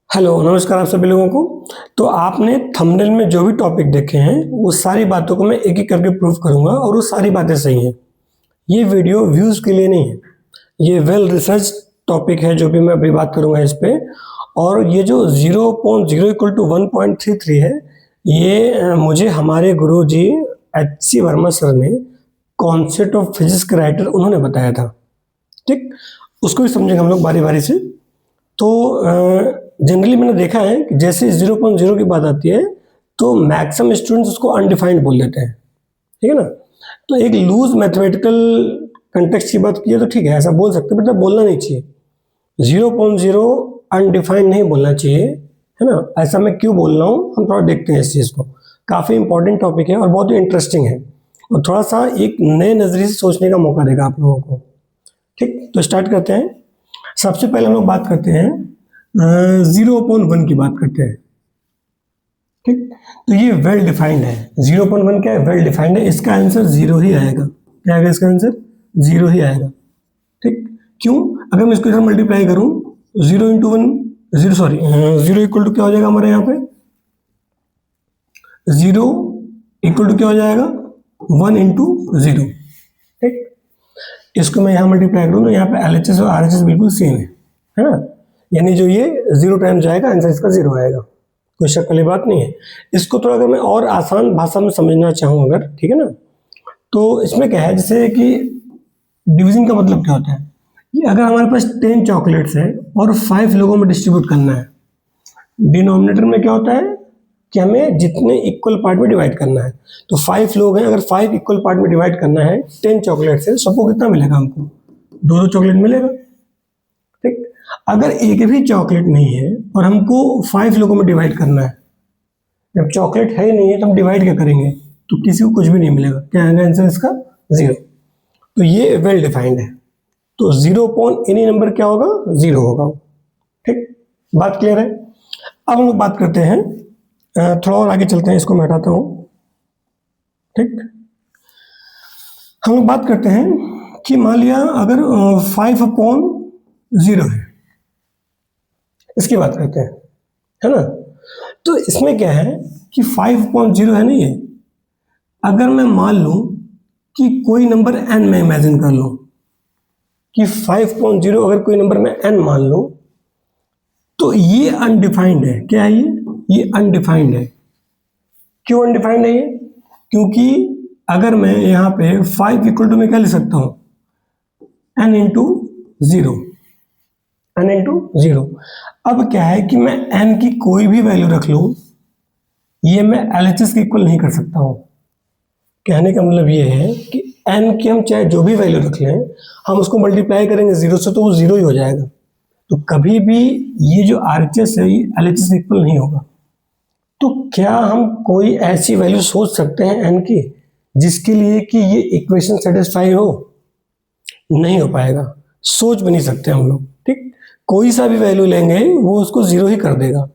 Hello, नमस्कार आप सभी लोगों को। तो आपने थंबनेल में जो भी टॉपिक देखे हैं वो सारी बातों को मैं एक एक करके प्रूव करूंगा और वो सारी बातें सही हैं। ये वीडियो व्यूज़ के लिए नहीं है, ये वेल रिसर्च टॉपिक है जो भी मैं अभी बात करूंगा इस पे। और ये जो 0.0 इक्वल टू 1.33 है, ये मुझे हमारे गुरु जी H.C. वर्मा सर ने कॉन्सेप्ट ऑफ फिजिक्स के राइटर उन्होंने बताया था। ठीक, उसको भी समझेंगे हम लोग बारी बारी से। तो जनरली मैंने देखा है कि जैसे 0.0 की बात आती है तो मैक्सिमम स्टूडेंट्स उसको अनडिफाइंड बोल देते हैं, ठीक है ना। तो एक लूज मैथमेटिकल कंटेक्स्ट की बात की है तो ठीक है, ऐसा बोल सकते हैं, बट बोलना नहीं चाहिए। 0.0 अनडिफाइंड नहीं बोलना चाहिए, है ना। ऐसा मैं क्यों बोल रहा हूँ, हम थोड़ा देखते हैं इस चीज़ को। काफ़ी इंपॉर्टेंट टॉपिक है और बहुत ही इंटरेस्टिंग है और थोड़ा सा एक नए नज़रिए से सोचने का मौका देगा आप लोगों को। ठीक, तो स्टार्ट करते हैं। सबसे पहले हम लोग बात करते हैं 0.1 की बात करते हैं। ठीक, तो ये वेल डिफाइंड है। 0.1 क्या है? वेल डिफाइंड है। इसका आंसर जीरो ही आएगा। क्या आएगा इसका आंसर? जीरो ही आएगा। ठीक, क्यों? अगर मैं इसको इधर मल्टीप्लाई करूं, 0 into one, zero equal to क्या हो जाएगा हमारे यहाँ पे? 0 इक्वल टू क्या हो जाएगा? 1 इंटू 0। ठीक, इसको मैं यहाँ मल्टीप्लाई करूँ तो यहाँ पे LHS और RHS बिल्कुल सेम है ना। यानी जो ये 0 टाइम जाएगा, आंसर इसका 0 आएगा। कोई शक वाली बात नहीं है। इसको थोड़ा अगर मैं और आसान भाषा में समझना चाहूँ अगर, ठीक है ना, तो इसमें क्या है, जैसे कि डिवीजन का मतलब क्या होता है कि अगर हमारे पास 10 चॉकलेट्स है और 5 लोगों में डिस्ट्रीब्यूट करना है, डिनोमिनेटर में क्या होता है कि हमें जितने इक्वल पार्ट में डिवाइड करना है। तो 5 लोग हैं, अगर 5 इक्वल पार्ट में डिवाइड करना है 10 चॉकलेट से, सबको कितना मिलेगा? हमको दो चॉकलेट मिलेगा। ठीक, अगर एक भी चॉकलेट नहीं है और हमको 5 लोगों में डिवाइड करना है, जब चॉकलेट है ही नहीं है तो हम डिवाइड क्या करेंगे? तो किसी को कुछ भी नहीं मिलेगा। क्या आएगा आंसर इसका? 0। तो ये वेल डिफाइंड है। तो 0 पॉइंट एनी नंबर क्या होगा? 0 होगा। ठीक, बात क्लियर है। अब हम लोग बात करते हैं, थोड़ा और आगे चलते हैं, इसको मैं हटाता हूँ। ठीक, हम लोग बात करते हैं कि मान लिया अगर 5/0 है, इसकी बात करते हैं, है ना। तो इसमें क्या है कि 5/0 है ना ये, अगर मैं मान लूं कि कोई नंबर n मैं इमेजिन कर लूं कि 5/0 अगर कोई नंबर मैं n मान लूं, तो ये अनडिफाइंड है। क्या है ये अनडिफाइंड है। क्यों अनडिफाइंड है ये? क्योंकि अगर मैं यहाँ पे 5 इक्वल टू में क्या लिख सकता हूँ? n into 0, n into 0। अब क्या है कि मैं n की कोई भी वैल्यू रख लूँ, ये मैं LHS के इक्वल नहीं कर सकता हूँ। कहने का मतलब ये है कि n की हम चाहे जो भी वैल्यू रख लें, हम उसको मल्टीप्लाई करेंगे 0 से तो वो 0 ही हो जाएगा। तो कभी भी ये जो RHS है ये LHS के इक्वल नहीं होगा। तो क्या हम कोई ऐसी वैल्यू सोच सकते हैं n की जिसके लिए कि ये इक्वेशन सेटिस्फाई हो? नहीं हो पाएगा, सोच भी नहीं सकते हम लोग। ठीक, कोई सा भी वैल्यू लेंगे वो उसको 0 ही कर देगा।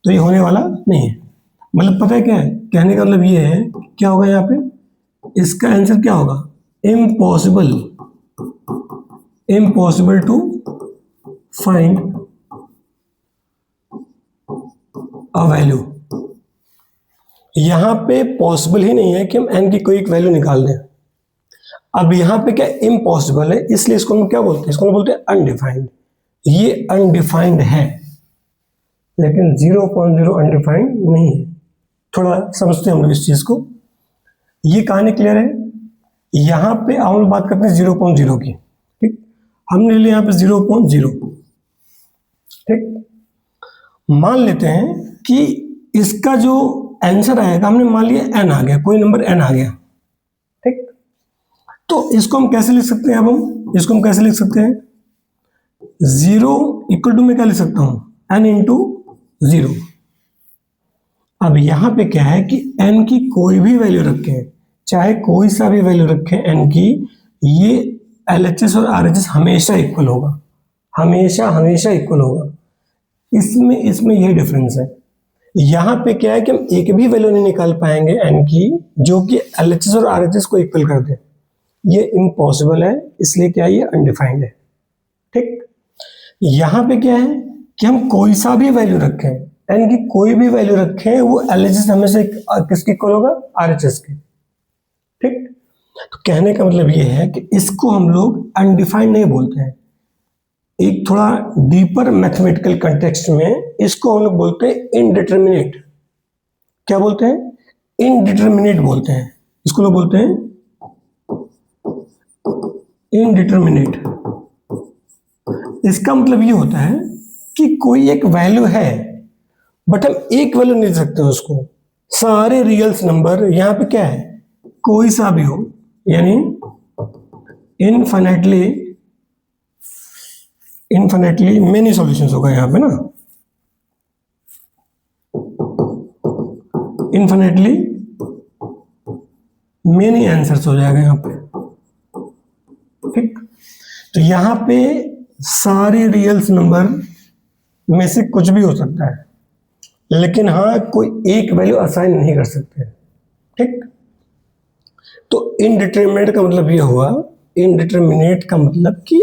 तो ये होने वाला नहीं है। मतलब पता है क्या है कहने का मतलब? ये है क्या होगा यहाँ पे, इसका आंसर क्या होगा? Impossible, impossible to find a value. यहां पे पॉसिबल ही नहीं है कि हम n की कोई एक वैल्यू निकाल दें। अब यहां पे क्या इम्पॉसिबल है, इसलिए इसको हम क्या बोलते हैं? इसको हम बोलते हैं अनडिफाइंड। ये अनडिफाइंड है, लेकिन 0.0 अनडिफाइंड नहीं है। थोड़ा समझते हैं हम लोग इस चीज को। ये कहानी क्लियर है। यहां पे हम लोग बात करते हैं 0.0 की। ठीक, हमने लिया यहाँ पे 0.0। ठीक, मान लेते हैं कि इसका जो आंसर आएगा, हमने मान लिया n आ गया, कोई नंबर n आ गया। ठीक, तो इसको हम कैसे लिख सकते हैं? अब हम इसको हम कैसे लिख सकते हैं? 0 इक्वल टू में क्या लिख सकता हूं? n into 0। अब यहां पे क्या है कि n की कोई भी वैल्यू रखें, चाहे कोई सा भी वैल्यू रखें n की, ये LHS और RHS हमेशा इक्वल होगा, हमेशा हमेशा इक्वल होगा। इसमें इसमें यही डिफरेंस है। यहां पे क्या है कि हम एक भी वैल्यू नहीं निकाल पाएंगे n की जो कि LHS और RHS को इक्वल कर दे। ये इम्पॉसिबल है, इसलिए क्या है ये अनडिफाइंड है। ठीक, यहां पे क्या है कि हम कोई सा भी वैल्यू रखें, यानी कि कोई भी वैल्यू रखें वो LHS हमेशा किसकी इक्वल होगा, RHS के। ठीक, तो कहने का मतलब ये है कि इसको हम लोग अनडिफाइंड नहीं बोलते हैं, एक थोड़ा डीपर मैथमेटिकल कंटेक्स्ट में इसको हम लोग बोलते हैं इनडिटरमिनेट। क्या बोलते हैं, इनडिटरमिनेट बोलते हैं, इसको लोग बोलते हैं इनडिटरमिनेट। इसका मतलब ये होता है कि कोई एक वैल्यू है बट हम एक वैल्यू नहीं दे सकते उसको, सारे रियल्स नंबर यहाँ पे क्या है, कोई सा भी हो, यानी इनफाइनाइटली मेनी सॉल्यूशंस होगा यहाँ पे ना, इनफाइनाइटली मेनी आंसर्स हो जाएगा यहाँ पे। ठीक, तो यहाँ पे सारे रियल्स नंबर में से कुछ भी हो सकता है, लेकिन हाँ कोई एक वैल्यू असाइन नहीं कर सकते। ठीक, तो इनडिटरमिनेट का मतलब ये हुआ, इनडिटरमिनेट का मतलब कि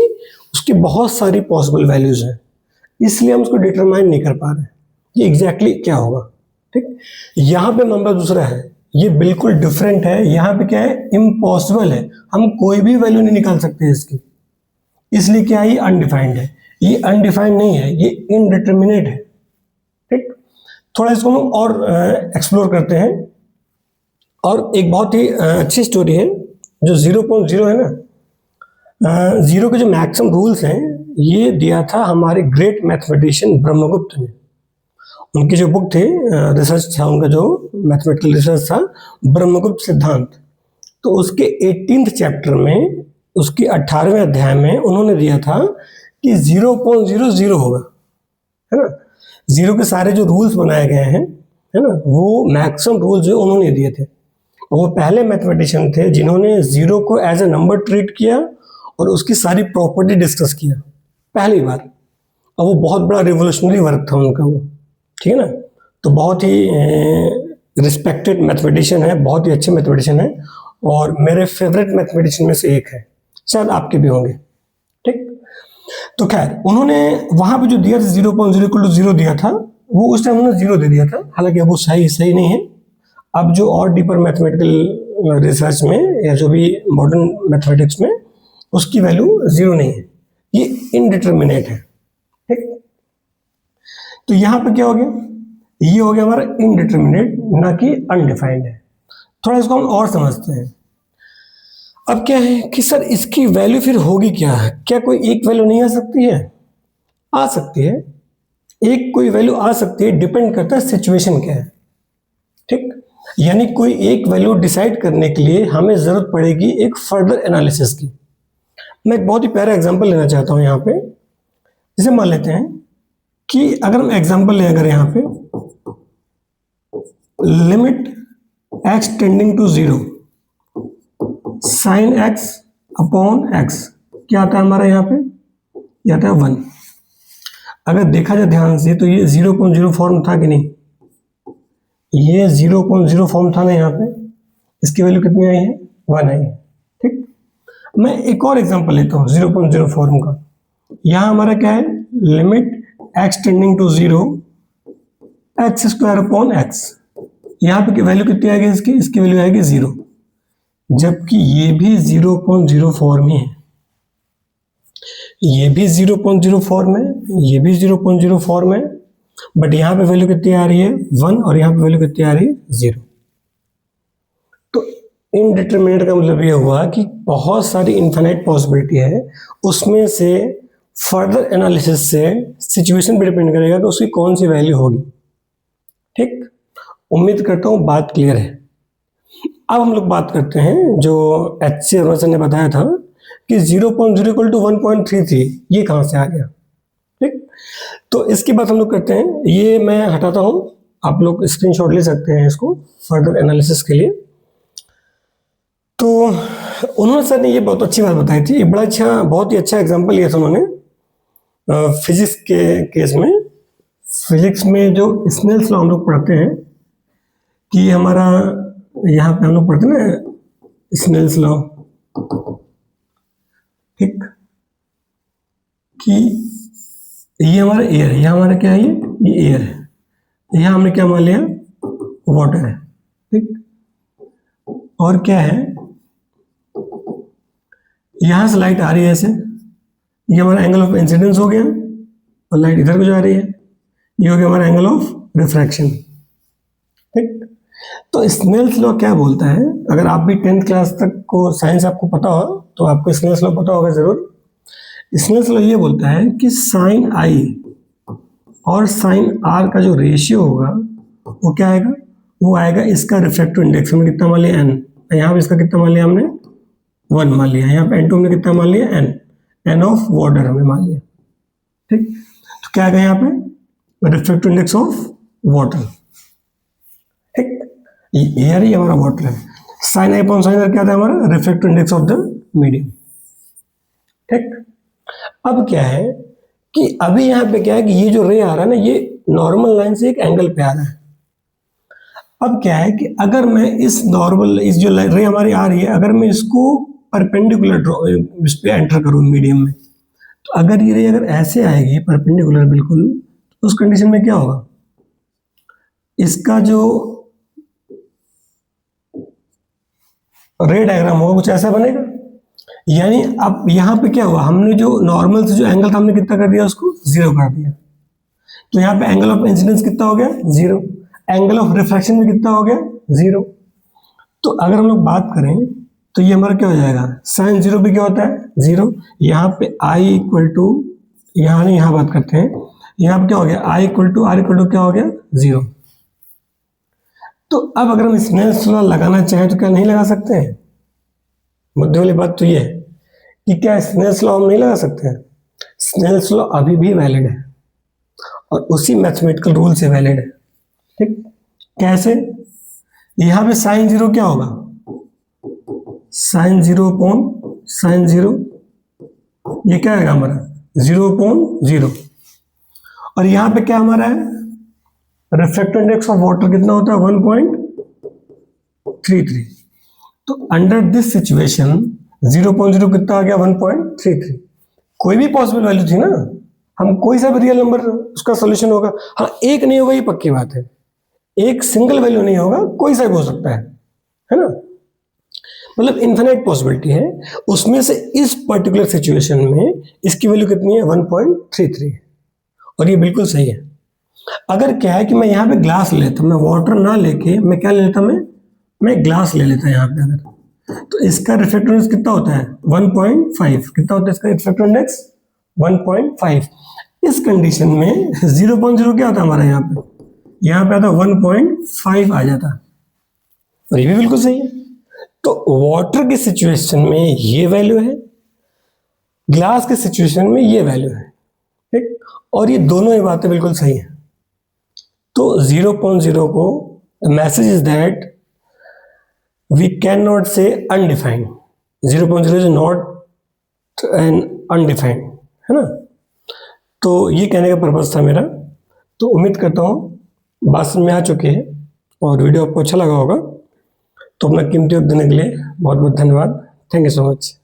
उसकी बहुत सारी पॉसिबल वैल्यूज हैं, इसलिए हम उसको डिटरमाइन नहीं कर पा रहे कि एग्जैक्टली क्या होगा। ठीक, यहाँ पे मामला दूसरा है, ये बिल्कुल डिफरेंट है, यहाँ पे क्या है, इम्पॉसिबल है, हम कोई भी वैल्यू नहीं निकाल सकते इसकी, इसलिए क्या है, ये अनडिफाइंड है। ये अनडिफाइंड नहीं है, ये इनडिटरमिनेट है। ठीक, थोड़ा इसको हम और एक्सप्लोर करते हैं। और एक बहुत ही अच्छी स्टोरी है, जो 0.0 है ना, जीरो के जो मैक्सिमम रूल्स हैं ये दिया था हमारे ग्रेट मैथमेटिशियन ब्रह्मगुप्त ने। उनकी जो बुक थी, रिसर्च था उनका, जो मैथमेटिकल रिसर्च था, ब्रह्मगुप्त सिद्धांत, तो उसके 18th चैप्टर में, उसके 18वें अध्याय में उन्होंने दिया था कि 0.00 होगा, है ना। जीरो के सारे जो रूल्स बनाए गए हैं, है ना, वो मैक्सिमम रूल्स जो उन्होंने दिए थे। वो पहले मैथमेटिशियन थे जिन्होंने जीरो को एज ए नंबर ट्रीट किया और उसकी सारी प्रॉपर्टी डिस्कस किया पहली बार, और वो बहुत बड़ा रिवोल्यूशनरी वर्क था उनका वो। ठीक है ना, तो बहुत ही रिस्पेक्टेड मैथमेटिशियन है, बहुत ही अच्छे मैथमेटिशियन है, और मेरे फेवरेट मैथमेटिशियन में से एक है, शायद आपके भी होंगे। ठीक, तो खैर उन्होंने वहां पे जो दिया था 0.0 दिया था, वो उस टाइम उन्होंने 0 दे दिया था, हालांकि अब वो सही नहीं है। अब जो और डीपर मैथमेटिकल रिसर्च में या जो भी मॉडर्न मैथमेटिक्स में, उसकी वैल्यू 0 नहीं है, ये इनडिटरमिनेट है। ठीक, तो यहां पे क्या हो गया, ये हो गया हमारा इनडिटरमिनेट, ना कि अनडिफाइंड है। थोड़ा इसको हम और समझते हैं। अब क्या है कि सर इसकी वैल्यू फिर होगी क्या, क्या कोई एक वैल्यू नहीं आ सकती है, आ सकती है, एक कोई वैल्यू आ सकती है, डिपेंड करता है सिचुएशन क्या है। ठीक, यानी कोई एक वैल्यू डिसाइड करने के लिए हमें जरूरत पड़ेगी एक फर्दर एनालिसिस की। मैं एक बहुत ही प्यारा एग्जांपल लेना चाहता हूं यहाँ पे। जैसे मान लेते हैं कि अगर हम एग्जांपल लें, अगर यहाँ पे limit x tending to 0 sine x upon x, क्या आता है हमारा यहाँ पे, ये आता है 1। अगर देखा जाए ध्यान से तो ये 0.0 फॉर्म था कि नहीं, ये 0.0 फॉर्म था ना यहाँ पे, इसकी वैल्यू कितनी आई है, 1 आई है। ठीक, मैं एक और एग्जांपल लेता हूँ 0.0 फॉर्म का। यहाँ हमारा क्या है, limit x tending to 0 x square upon x, यहाँ पे वैल्यू कितनी आएगी इसकी, इसकी वैल्यू आएगी 0, जबकि ये भी 0.0 फॉर्म ही है, ये भी 0.0 फॉर्म है, ये भी 0.0 फॉर्म है, बट यहाँ पे वैल्यू कितनी आ रही है, 1, और यहाँ पे वैल्यू कितनी आ रही है, 0। तो इनडिटरमिनेट का मतलब ये हुआ कि बहुत सारी इनफाइनाइट पॉसिबिलिटी है, उसमें से फर्दर एनालिसिस से सिचुएशन पे डिपेंड करेगा कि उसकी कौन सी वैल्यू होगी। ठीक, उम्मीद करता हूँ बात क्लियर है। अब हम लोग बात करते हैं जो HC अरुणाचल ने बताया था कि 0.0 = 1.33, ये कहाँ से आ गया। ठीक, तो इसकी बात हम लोग करते हैं, ये मैं हटाता हूँ, आप लोग स्क्रीनशॉट ले सकते हैं इसको फर्दर एनालिसिस के लिए। तो उन्होंने सर ने ये बहुत अच्छी बात बताई थी, बड़ा अच्छा, बहुत ही अच्छा एग्जाम्पल लिया था उन्होंने फिजिक्स के केस में। फिजिक्स में जो स्नेल्स लॉ हम लोग पढ़ते हैं कि हमारा, यहाँ पे हम लोग पढ़ते हैं ना स्नेल्स लॉ, ठीक, कि ये हमारा एयर है, यहाँ हमारा क्या है, ये एयर है, यहाँ हमने क्या मान लिया, वाटर है, ठीक। और क्या है, यहाँ से लाइट आ रही है ऐसे, ये हमारा एंगल ऑफ इंसिडेंस हो गया, और लाइट इधर को जा रही है, ये हो गया हमारा एंगल ऑफ रिफ्रैक्शन, ठीक। तो स्नेल्स लॉ क्या बोलता है, अगर आप भी 10th क्लास तक को साइंस आपको पता हो तो आपको स्नेल्स लॉ पता होगा जरूर। स्नेल्स लॉ ये बोलता है कि साइन आई और साइन आर का जो रेशियो होगा वो क्या आएगा, वो आएगा इसका रिफ्रैक्टिव इंडेक्स, हमने कितना मान लिया, एन, यहाँ पे इसका कितना मान लिया हमने, 1 मान लिया, यहाँ पे N2 हमने कितना मान लिया, एन ऑफ वाटर हमने मान लिया, ठीक। तो क्या आएगा यहाँ पे, रिफ्रैक्टिव इंडेक्स ऑफ वाटर, ठीक। ये एयर ही हमारा वाटर है, sine i upon sine r क्या था हमारा, refractive index of the medium, ठीक। अब क्या है कि अभी यहाँ पे क्या है कि ये जो रे आ रहा है ना, ये नॉर्मल लाइन से एक एंगल पे आ रहा है। अब क्या है कि अगर मैं इस नॉर्मल, इस जो रे हमारी आ रही है, अगर मैं इसको परपेंडिकुलर इस पे एंटर करूँ मीडियम में, तो अगर ये रे अगर ऐसे आएगी परपेंडिकुलर बिल्कुल, तो उस कंडीशन में क्या होगा, इसका जो रे डायग्राम होगा कुछ ऐसा बनेगा। यानी अब यहाँ पे क्या हुआ, हमने जो नॉर्मल से जो एंगल था हमने कितना कर दिया, उसको 0 कर दिया, तो यहाँ पे एंगल ऑफ इंसिडेंस कितना हो गया, 0, एंगल ऑफ रिफ्रैक्शन भी कितना हो गया, 0। तो अगर हम लोग बात करें तो ये हमारा क्या हो जाएगा, साइन 0 भी क्या होता है, 0। यहाँ पे आई इक्वल टू, यहाँ नहीं, यहाँ बात करते हैं, यहाँ पे क्या हो गया, I equal to R equal to क्या हो गया, 0। तो अब अगर हम स्नेल्स लॉ लगाना चाहें तो क्या नहीं लगा सकते हैं, मुद्दे वाली बात तो ये है कि क्या स्नेल्स लॉ हम नहीं लगा सकते हैं, स्नेल्स लॉ अभी भी वैलिड है और उसी मैथमेटिकल रूल से वैलिड है, ठीक। कैसे, यहाँ पे साइन 0 क्या होगा, साइन 0 अपॉन साइन 0, ये क्या आएगा हमारा, 0 अपॉन 0। और यहाँ पे क्या हमारा है, रिफ्रैक्टिव इंडेक्स ऑफ वाटर कितना होता है, 1.33। तो अंडर दिस सिचुएशन 0.0 कितना आ गया, 1.33। कोई भी पॉसिबल वैल्यू थी ना, हम कोई सा भी रियल नंबर उसका सॉल्यूशन होगा, हाँ एक नहीं होगा ये पक्की बात है, एक सिंगल वैल्यू नहीं होगा, कोई सा भी हो सकता है ना, मतलब इन्फिनिट पॉसिबिलिटी है, उसमें से इस पर्टिकुलर सिचुएशन में इसकी वैल्यू कितनी है, 1.33, और ये बिल्कुल सही है। अगर क्या है कि मैं यहाँ पे ग्लास ले लेता, मैं वाटर ना लेके मैं क्या ले लेता, मैं ग्लास ले लेता यहाँ पे, अगर तो इसका रिफ्रैक्टिव इंडेक्स कितना होता है, 1.5, कितना होता है इसका रिफ्रैक्टिव इंडेक्स, 1.5। इस कंडीशन में 0.0 क्या होता है हमारा, यहाँ पे आता 1.5 आ जाता, और ये भी बिल्कुल सही है। तो वाटर की सिचुएशन में ये वैल्यू है, ग्लास के सिचुएशन में ये वैल्यू है, ठीक। और ये दोनों ही बातें बिल्कुल सही है। तो 0.0 को message is that we can not say undefined, 0.0 is not an undefined, है ना। तो ये कहने का पर्पज था मेरा। तो उम्मीद करता हूँ बात समझ में आ चुकी है और वीडियो आपको अच्छा लगा होगा। तो अपना कीमती वक्त देने के लिए बहुत बहुत धन्यवाद। Thank you so much.